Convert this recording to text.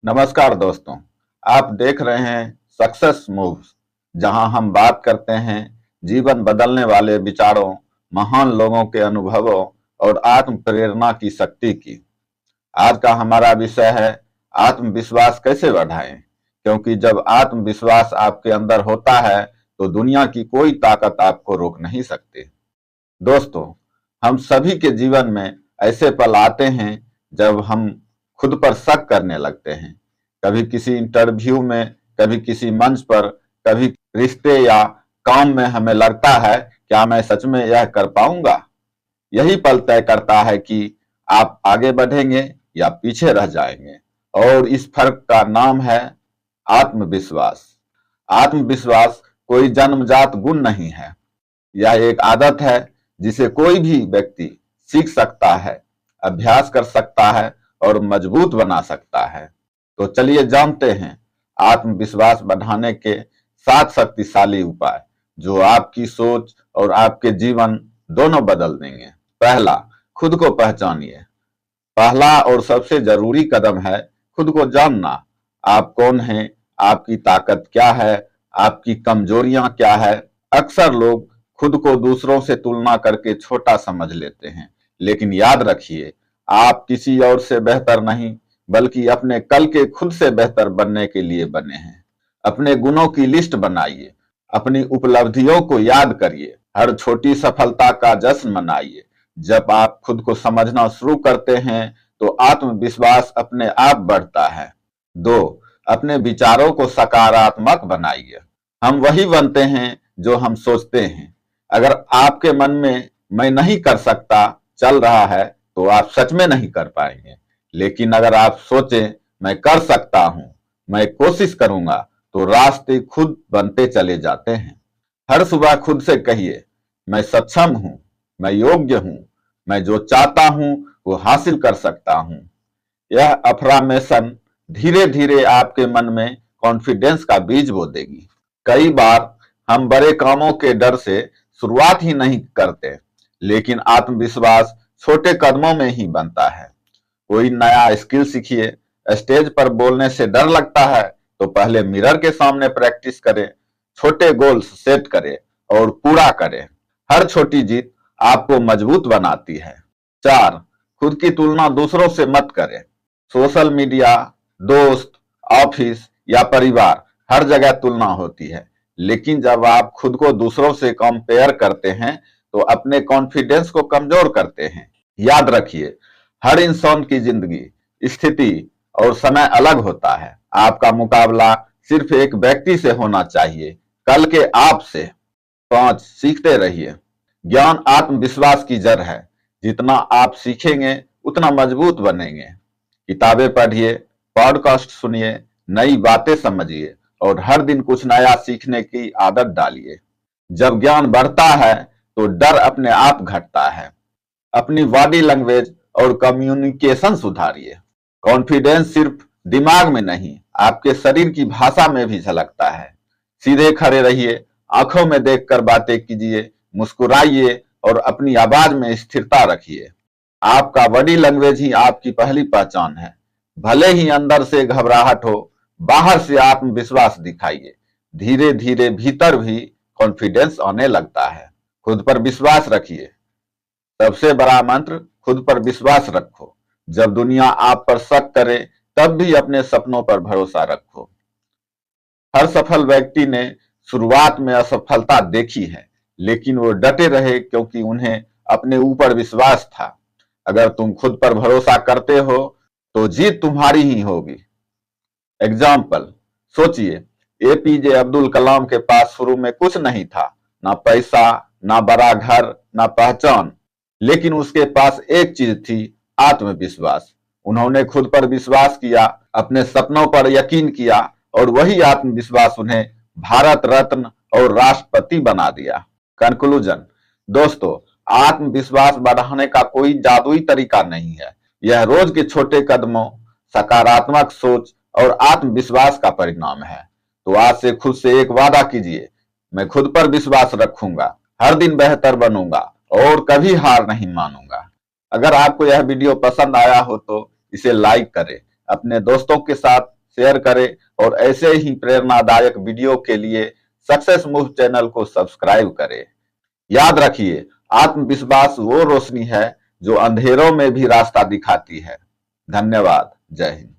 नमस्कार दोस्तों। आप देख रहे हैं सक्सेस मूव्स, जहां हम बात करते हैं जीवन बदलने वाले विचारों, महान लोगों के अनुभवों और आत्म प्रेरणा की शक्ति की। आज का हमारा विषय है आत्मविश्वास कैसे बढ़ाएं, क्योंकि जब आत्मविश्वास आपके अंदर होता है तो दुनिया की कोई ताकत आपको रोक नहीं सकती। दोस्तों, हम सभी के जीवन में ऐसे पल आते हैं जब हम खुद पर शक करने लगते हैं। कभी किसी इंटरव्यू में, कभी किसी मंच पर, कभी रिश्ते या काम में हमें लगता है क्या मैं सच में यह कर पाऊंगा। यही पल तय करता है कि आप आगे बढ़ेंगे या पीछे रह जाएंगे। और इस फर्क का नाम है आत्मविश्वास। आत्मविश्वास कोई जन्मजात गुण नहीं है, यह एक आदत है जिसे कोई भी व्यक्ति सीख सकता है, अभ्यास कर सकता है और मजबूत बना सकता है। तो चलिए जानते हैं आत्मविश्वास बढ़ाने के 7 शक्तिशाली उपाय जो आपकी सोच और आपके जीवन दोनों बदल देंगे। पहला, खुद को पहचानिए। पहला और सबसे जरूरी कदम है खुद को जानना। आप कौन हैं, आपकी ताकत क्या है, आपकी कमजोरियां क्या है। अक्सर लोग खुद को दूसरों से तुलना करके छोटा समझ लेते हैं, लेकिन याद रखिए, आप किसी और से बेहतर नहीं, बल्कि अपने कल के खुद से बेहतर बनने के लिए बने हैं। अपने गुणों की लिस्ट बनाइए, अपनी उपलब्धियों को याद करिए, हर छोटी सफलता का जश्न मनाइए। जब आप खुद को समझना शुरू करते हैं तो आत्मविश्वास अपने आप बढ़ता है। 2, अपने विचारों को सकारात्मक बनाइए। हम वही बनते हैं जो हम सोचते हैं। अगर आपके मन में मैं नहीं कर सकता चल रहा है तो आप सच में नहीं कर पाएंगे। लेकिन अगर आप सोचें मैं कर सकता हूं, मैं कोशिश करूंगा, तो रास्ते खुद बनते चले जाते हैं। हर सुबह खुद से कहिए, मैं सक्षम हूं, मैं योग्य हूं, मैं जो चाहता हूं वो हासिल कर सकता हूं। यह अफर्मेशन धीरे धीरे आपके मन में कॉन्फिडेंस का बीज बो देगी। कई बार हम बड़े कामों के डर से शुरुआत ही नहीं करते, लेकिन आत्मविश्वास छोटे कदमों में ही बनता है। कोई नया स्किल सीखिए। स्टेज पर बोलने से डर लगता है तो पहले मिरर के सामने प्रैक्टिस करें, छोटे गोल्स सेट करें और पूरा करें। हर छोटी जीत आपको मजबूत बनाती है। 4, खुद की तुलना दूसरों से मत करें। सोशल मीडिया, दोस्त, ऑफिस या परिवार, हर जगह तुलना होती है, लेकिन जब आप खुद को दूसरों से कंपेयर करते हैं तो अपने कॉन्फिडेंस को कमजोर करते हैं। याद रखिए, हर इंसान की जिंदगी, स्थिति और समय अलग होता है। आपका मुकाबला सिर्फ एक व्यक्ति से होना चाहिए, कल के आप से। 5, सीखते रहिए। ज्ञान आत्मविश्वास की जड़ है। जितना आप सीखेंगे उतना मजबूत बनेंगे। किताबें पढ़िए, पॉडकास्ट सुनिए, नई बातें समझिए और हर दिन कुछ नया सीखने की आदत डालिए। जब ज्ञान बढ़ता है तो डर अपने आप घटता है। अपनी बॉडी लैंग्वेज और कम्युनिकेशन सुधारिए। कॉन्फिडेंस सिर्फ दिमाग में नहीं, आपके शरीर की भाषा में भी झलकता है। सीधे खड़े रहिए, आंखों में देखकर बातें कीजिए, मुस्कुराइए और अपनी आवाज में स्थिरता रखिए। आपका बॉडी लैंग्वेज ही आपकी पहली पहचान है। भले ही अंदर से घबराहट हो, बाहर से आत्मविश्वास दिखाइए। धीरे धीरे भीतर भी कॉन्फिडेंस आने लगता है। खुद पर विश्वास रखिए। सबसे बड़ा मंत्र, खुद पर विश्वास रखो। जब दुनिया आप पर शक करे तब भी अपने सपनों पर भरोसा रखो। हर सफल व्यक्ति ने शुरुआत में असफलता देखी है, लेकिन वो डटे रहे क्योंकि उन्हें अपने ऊपर विश्वास था। अगर तुम खुद पर भरोसा करते हो तो जीत तुम्हारी ही होगी। एग्जाम्पल, सोचिए, एपीजे अब्दुल कलाम के पास शुरू में कुछ नहीं था, ना पैसा, ना बड़ा घर, ना पहचान, लेकिन उसके पास एक चीज थी, आत्मविश्वास। उन्होंने खुद पर विश्वास किया, अपने सपनों पर यकीन किया और वही आत्मविश्वास उन्हें भारत रत्न और राष्ट्रपति बना दिया। कंक्लूजन, दोस्तों, आत्मविश्वास बढ़ाने का कोई जादुई तरीका नहीं है। यह रोज के छोटे कदमों, सकारात्मक सोच और आत्मविश्वास का परिणाम है। तो आज से खुद से एक वादा कीजिए, मैं खुद पर विश्वास रखूंगा, हर दिन बेहतर बनूंगा और कभी हार नहीं मानूंगा। अगर आपको यह वीडियो पसंद आया हो तो इसे लाइक करें, अपने दोस्तों के साथ शेयर करें और ऐसे ही प्रेरणादायक वीडियो के लिए सक्सेस मूव चैनल को सब्सक्राइब करें। याद रखिए, आत्मविश्वास वो रोशनी है जो अंधेरों में भी रास्ता दिखाती है। धन्यवाद। जय हिंद।